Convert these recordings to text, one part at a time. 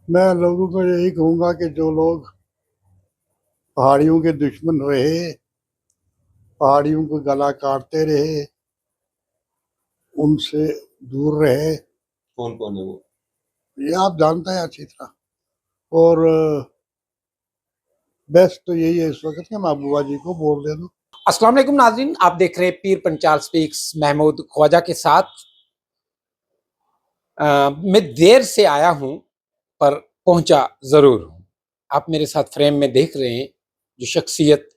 मैं लोगों को यही कहूंगा कि जो लोग पहाड़ियों के दुश्मन रहे, पहाड़ियों को गला काटते रहे, उनसे दूर रहे। कौन कौन है वो? ये आप जानते हैं अच्छी तरह। और बेस्ट तो यही है इस वक्त कि मैं अबुआ जी को बोल दे दूं। अस्सलाम वालेकुम नाज़रीन, आप देख रहे हैं पीर पंचाल स्पीक्स महमूद ख्वाजा के साथ। मैं देर से आया हूं पर पहुंचा जरूर हूं। आप मेरे साथ फ्रेम में देख रहे हैं जो शख्सियत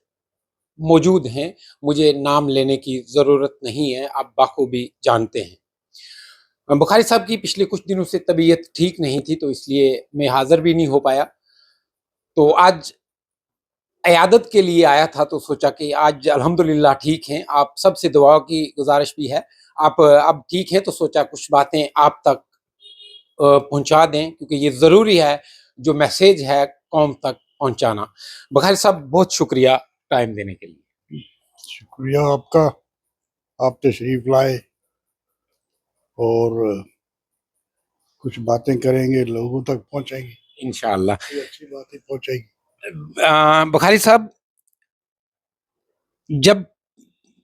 मौजूद हैं। मुझे नाम लेने की ज़रूरत नहीं है, आप बाखूबी जानते हैं। बुखारी साहब की पिछले कुछ दिनों से तबीयत ठीक नहीं थी, तो इसलिए मैं हाजिर भी नहीं हो पाया। तो आज इयादत के लिए आया था, तो सोचा कि आज अल्हम्दुलिल्लाह ठीक हैं। आप सबसे दुआओं की गुजारिश भी है। आप अब ठीक हैं तो सोचा कुछ बातें आप तक पहुंचा दें, क्योंकि ये ज़रूरी है जो मैसेज है कौम तक पहुंचाना। बखारी साहब, बहुत शुक्रिया टाइम देने के लिए। शुक्रिया आपका, आप तशरीफ लाए और कुछ बातें करेंगे, लोगों तक पहुंचाएंगे, इंशाअल्लाह अच्छी बातें पहुंचाएंगी। बखारी साहब, जब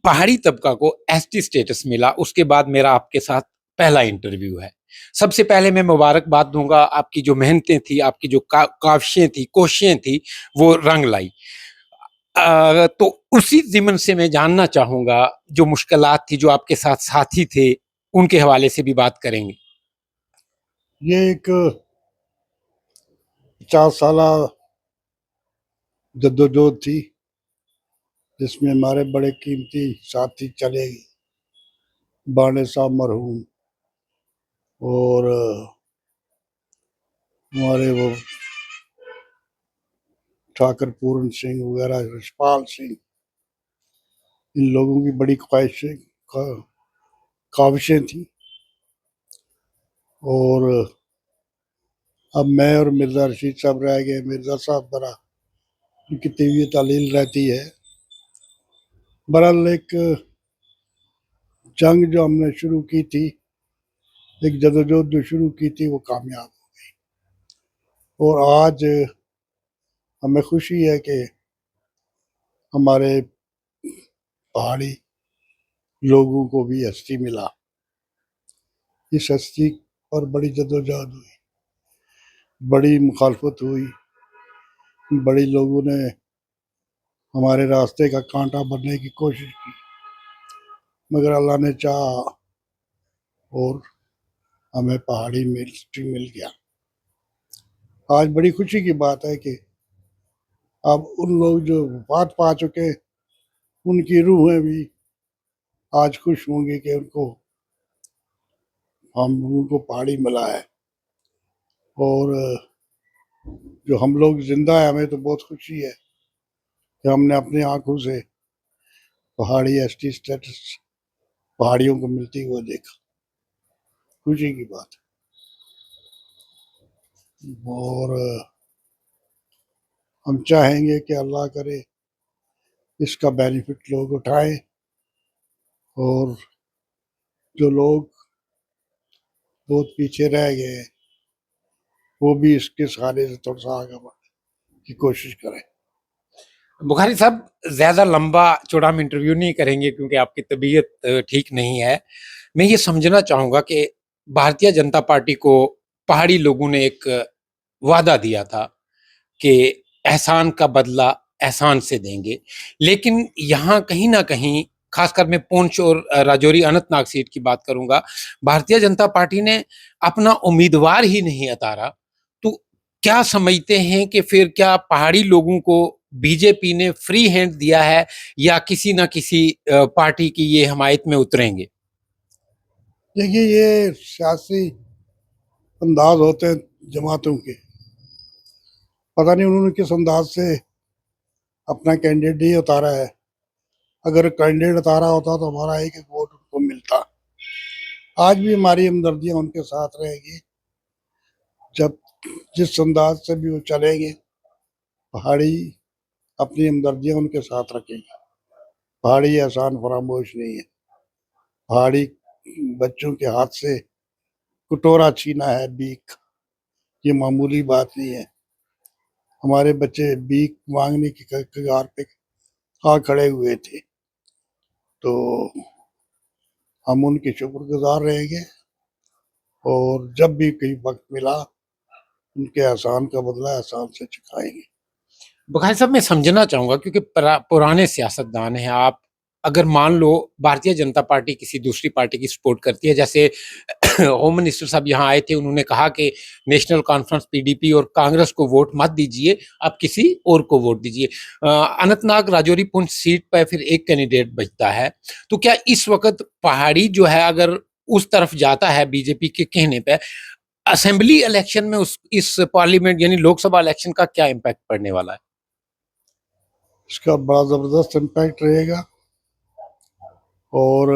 पहाड़ी तबका को एसटी स्टेटस मिला, उसके बाद मेरा आपके साथ पहला इंटरव्यू है। सबसे पहले मैं मुबारकबाद दूंगा, आपकी जो मेहनतें थी, आपकी जो काविशें थी, कोशिशें थी, वो रंग लाई। तो उसी ज़िमन से मैं जानना चाहूंगा, जो मुश्किलात थी, जो आपके साथ साथी थे, उनके हवाले से भी बात करेंगे। ये एक 50 साल जद्दोजहद थी जिसमें हमारे बड़े कीमती साथी चले गए। बाणे साहब मरहूम और हमारे वो ठाकर पूरन सिंह वगैरह, यशपाल सिंह, इन लोगों की बड़ी काविशें थी। और अब मैं और मिर्ज़ा रशीद साहब रह गए। मिर्ज़ा साहब बड़ा, उनकी तबीयत अलील रहती है। बहरहाल एक जंग जो हमने शुरू की थी, एक जदोजहद जो शुरू की थी, वो कामयाब हो गई। और आज हमें खुशी है कि हमारे पहाड़ी लोगों को भी हस्ती मिला। इस हस्ती पर बड़ी जदोजहद हुई, बड़ी मुखालफत हुई, बड़ी लोगों ने हमारे रास्ते का कांटा बनने की कोशिश की, मगर अल्लाह ने चाहा और हमें पहाड़ी मिनिस्ट्री मिल गया। आज बड़ी खुशी की बात है कि अब उन लोग जो वफात पा चुके, उनकी रूहें भी आज खुश होंगी कि उनको पहाड़ी मिला है। और जो हम लोग जिंदा है, हमें तो बहुत खुशी है कि हमने अपनी आंखों से पहाड़ी एसटी स्टेटस पहाड़ियों को मिलती हुआ देखा। खुशी की बात है। और हम चाहेंगे कि अल्लाह करे इसका बेनिफिट लोग उठाएं और जो लोग बहुत पीछे रह गए वो भी इसके सहारे से थोड़ा सा आगे बढ़ने की कोशिश करें। बुखारी साहब, ज्यादा लंबा चौड़ा हम इंटरव्यू नहीं करेंगे क्योंकि आपकी तबीयत ठीक नहीं है। मैं ये समझना चाहूंगा कि भारतीय जनता पार्टी को पहाड़ी लोगों ने एक वादा दिया था कि एहसान का बदला एहसान से देंगे, लेकिन यहाँ कहीं ना कहीं, खासकर मैं पुंछ और राजौरी अनंतनाग सीट की बात करूंगा, भारतीय जनता पार्टी ने अपना उम्मीदवार ही नहीं उतारा। तो क्या समझते हैं कि फिर क्या पहाड़ी लोगों को बीजेपी ने फ्री हैंड दिया है, या किसी ना किसी पार्टी की ये हमायत में उतरेंगे? देखिए, ये सियासी अंदाज होते हैं जमातों के। पता नहीं उन्होंने किस अंदाज से अपना कैंडिडेट ही उतारा है। अगर कैंडिडेट उतारा होता तो हमारा एक एक वोट उनको मिलता। आज भी हमारी हमदर्दियां उनके साथ रहेगी। जब जिस अंदाज से भी वो चलेंगे, पहाड़ी अपनी हमदर्दियां उनके साथ रखेंगे। पहाड़ी एहसान फरामोश नहीं है। पहाड़ी बच्चों के हाथ से कटोरा छीना है भीख, ये मामूली बात नहीं है। हमारे बच्चे भीख मांगने की कगार पे आ खड़े हुए थे, तो हम उनके शुक्रगुजार रहेंगे और जब भी कहीं वक्त मिला उनके एहसान का बदला एहसान से चुकाएंगे। बुखारी साहब, मैं समझना चाहूंगा क्योंकि पुराने सियासतदान हैं आप, अगर मान लो भारतीय जनता पार्टी किसी दूसरी पार्टी की सपोर्ट करती है, जैसे होम मिनिस्टर साहब यहाँ आए थे, उन्होंने कहा कि नेशनल कॉन्फ्रेंस पीडीपी और कांग्रेस को वोट मत दीजिए, आप किसी और को वोट दीजिए। अनंतनाग राजौरी पुंछ सीट पर फिर एक कैंडिडेट बचता है, तो क्या इस वक्त पहाड़ी जो है अगर उस तरफ जाता है बीजेपी के कहने पे, असेंबली इलेक्शन में उस इस पार्लियामेंट यानी लोकसभा इलेक्शन का क्या इम्पैक्ट पड़ने वाला है? इसका बड़ा जबरदस्त इम्पैक्ट रहेगा और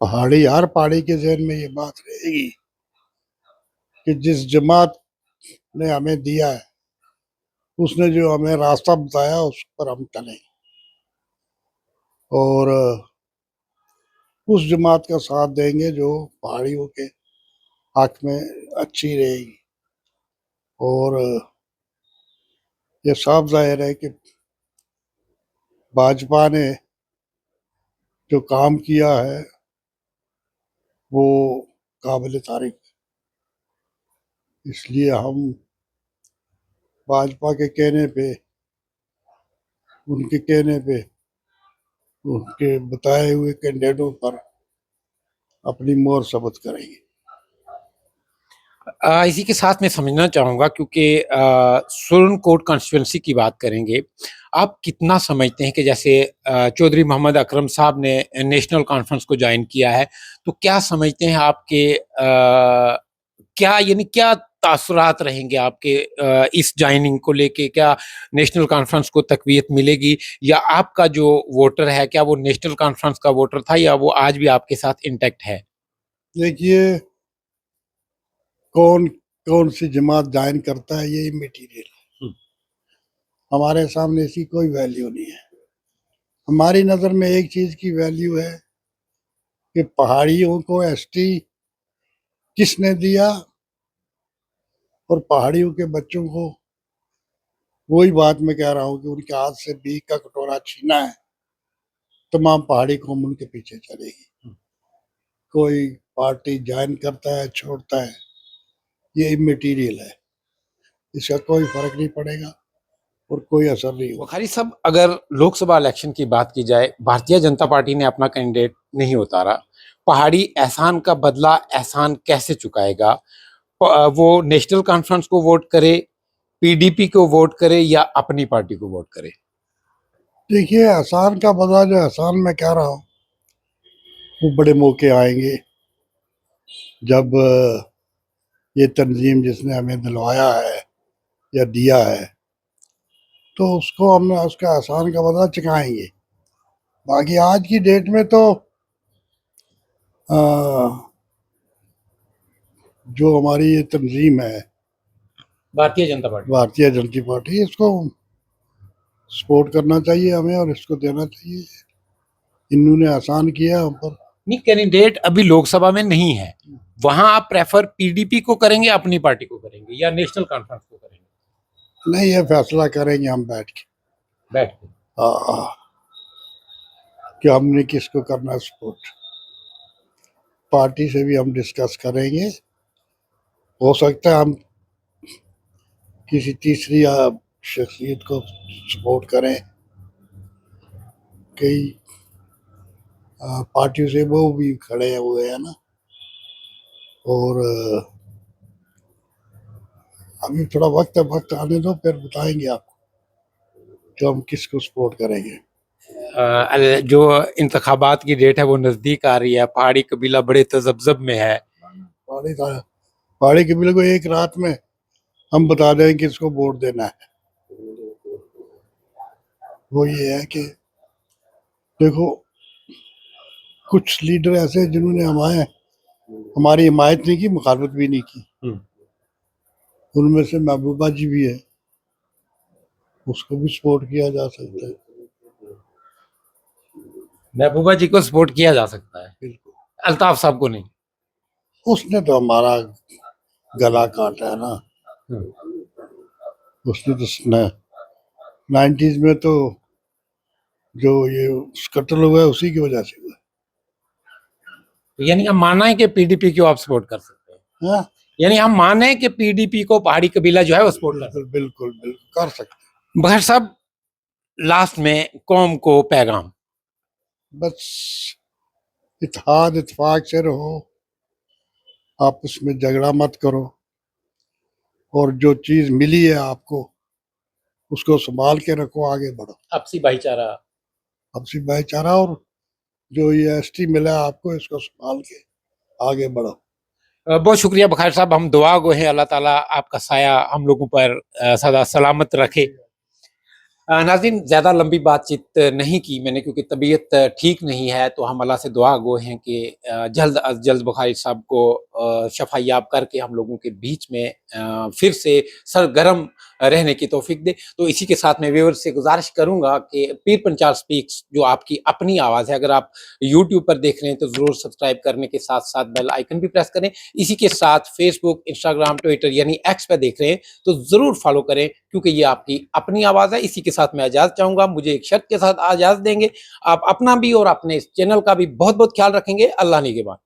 हर पहाड़ी के जहन में ये बात रहेगी कि जिस जमात ने हमें दिया है, उसने जो हमें रास्ता बताया उस पर हम चलें और उस जमात का साथ देंगे जो पहाड़ियों के हक में अच्छी रहेगी। और ये साफ जाहिर है कि भाजपा ने जो काम किया है वो काबिल तारीफ, इसलिए हम भाजपा के कहने पे, उनके कहने पे, उनके बताए हुए कैंडिडेटों पर अपनी मोहर साबित करेंगे। इसी के साथ मैं समझना चाहूंगा क्योंकि सुरनकोट कॉन्स्टिट्यूंसी की बात करेंगे, आप कितना समझते हैं कि जैसे चौधरी मोहम्मद अकरम साहब ने नेशनल कॉन्फ्रेंस को ज्वाइन किया है, तो क्या समझते हैं आपके क्या यानी क्या तासुरात रहेंगे आपके इस ज्वाइनिंग को लेके? क्या नेशनल कॉन्फ्रेंस को तकवीत मिलेगी, या आपका जो वोटर है क्या वो नेशनल कॉन्फ्रेंस का वोटर था या वो आज भी आपके साथ इंटैक्ट है? देखिए, कौन कौन सी जमात ज्वाइन करता है ये मटेरियल है, हमारे सामने इसकी कोई वैल्यू नहीं है। हमारी नज़र में एक चीज की वैल्यू है कि पहाड़ियों को एसटी किसने दिया और पहाड़ियों के बच्चों को, वही बात मैं कह रहा हूँ कि उनके हाथ से भीख का कटोरा छीना है, तमाम पहाड़ी कौम उनके पीछे चलेगी। कोई पार्टी ज्वाइन करता है छोड़ता है ये इमटेरियल है, इसका कोई फर्क नहीं पड़ेगा और कोई असर नहीं होगा। बुखारी साहब, अगर लोकसभा इलेक्शन की बात की जाए, भारतीय जनता पार्टी ने अपना कैंडिडेट नहीं उतारा, पहाड़ी एहसान का बदला एहसान कैसे चुकाएगा? वो नेशनल कॉन्फ्रेंस को वोट करे, पीडीपी को वोट करे या अपनी पार्टी को वोट करे? देखिए, एहसान का बदला जो एहसान मैं कह रहा हूँ वो बड़े मौके आएंगे जब ये तंजीम जिसने हमें दिलवाया है या दिया है तो उसको हम उसका एहसान का बदला चुकाएंगे। बाकी आज की डेट में तो आ, जो हमारी ये तंजीम है भारतीय जनता पार्टी, भारतीय जनता पार्टी, इसको सपोर्ट करना चाहिए हमें और इसको देना चाहिए। इन्होंने आसान किया हम पर। नहीं, कैंडिडेट अभी लोकसभा में नहीं है, वहां आप प्रेफर पीडीपी को करेंगे, अपनी पार्टी को करेंगे या नेशनल कॉन्फ्रेंस को करेंगे? नहीं, ये फैसला करेंगे हम बैठ बैठ के कि हमने किसको करना सपोर्ट। पार्टी से भी हम डिस्कस करेंगे, हो सकता है हम किसी तीसरी शख्सियत को सपोर्ट करें। कई पार्टियों से वो भी खड़े हुए हैं ना, और अभी थोड़ा वक्त आने दो फिर बताएंगे आपको कि हम किसको सपोर्ट करेंगे। जो इंतखाबात की डेट है वो नजदीक आ रही है, पहाड़ी कबीला बड़े तजब्जब में है। पहाड़ी कबीले को एक रात में हम बता दें किसको वोट देना है। वो ये है कि देखो, कुछ लीडर ऐसे जिन्होंने हमारी हिमायत नहीं की, मुखालफत भी नहीं की, उनमें से महबूबा जी भी है, उसको भी सपोर्ट किया जा सकता है। महबूबा जी को सपोर्ट किया जा सकता है, बिल्कुल, अल्ताफ साहब को नहीं। उसने तो हमारा गला काटा है ना, हम्म। उसने तो 90s में तो जो ये कत्ल हुआ है उसी की वजह से हुआ यानी हम माना है कि पीडीपी को आप सपोर्ट कर सकते हैं, है। हाँ, यानी हम माने हैं कि पीडीपी को पहाड़ी कबीला जो है वो सपोर्ट कर सकते बिल्कुल बिल्कुल बिल्कुल कर सकते हैं। बहर साहब, लास्ट में कौम को पैगाम। बस इत्तेहाद इत्तेफाक से रहो, आपस में झगड़ा मत करो, और जो चीज मिली है आपको उसको संभाल के रखो, आगे बढ़ो। आपसी भाईचारा। आपसी भाईचारा, और जो ये एसटी मिला है आपको इसको संभाल के आगे बढ़ो। बहुत शुक्रिया बखार साहब, हम दुआ गो हैं अल्लाह ताला आपका साया हम लोगों पर सदा सलामत रखे। नाज़रीन, ज़्यादा लंबी बातचीत नहीं की मैंने क्योंकि तबीयत ठीक नहीं है, तो हम अल्लाह से दुआ गो हैं कि जल्द अज जल्द बुखारी साहब को शफ़ायाब करके हम लोगों के बीच में फिर से सरगर्म रहने की तौफीक दे। तो इसी के साथ मैं व्यूअर्स से गुजारिश करूँगा कि पीर पंचाल स्पीक्स जो आपकी अपनी आवाज़ है, अगर आप यूट्यूब पर देख रहे हैं तो ज़रूर सब्सक्राइब करने के साथ-साथ बेल आइकन भी प्रेस करें। इसी के साथ फेसबुक, इंस्टाग्राम, ट्विटर यानी एक्स पे देख रहे हैं तो ज़रूर फॉलो करें, क्योंकि ये आपकी अपनी आवाज़ है। इसी के साथ मैं इजाज़त चाहूँगा, मुझे एक शर्त के साथ इजाज़त देंगे, आप अपना भी और अपने इस चैनल का भी बहुत-बहुत ख्याल रखेंगे। अल्लाह निगहबान।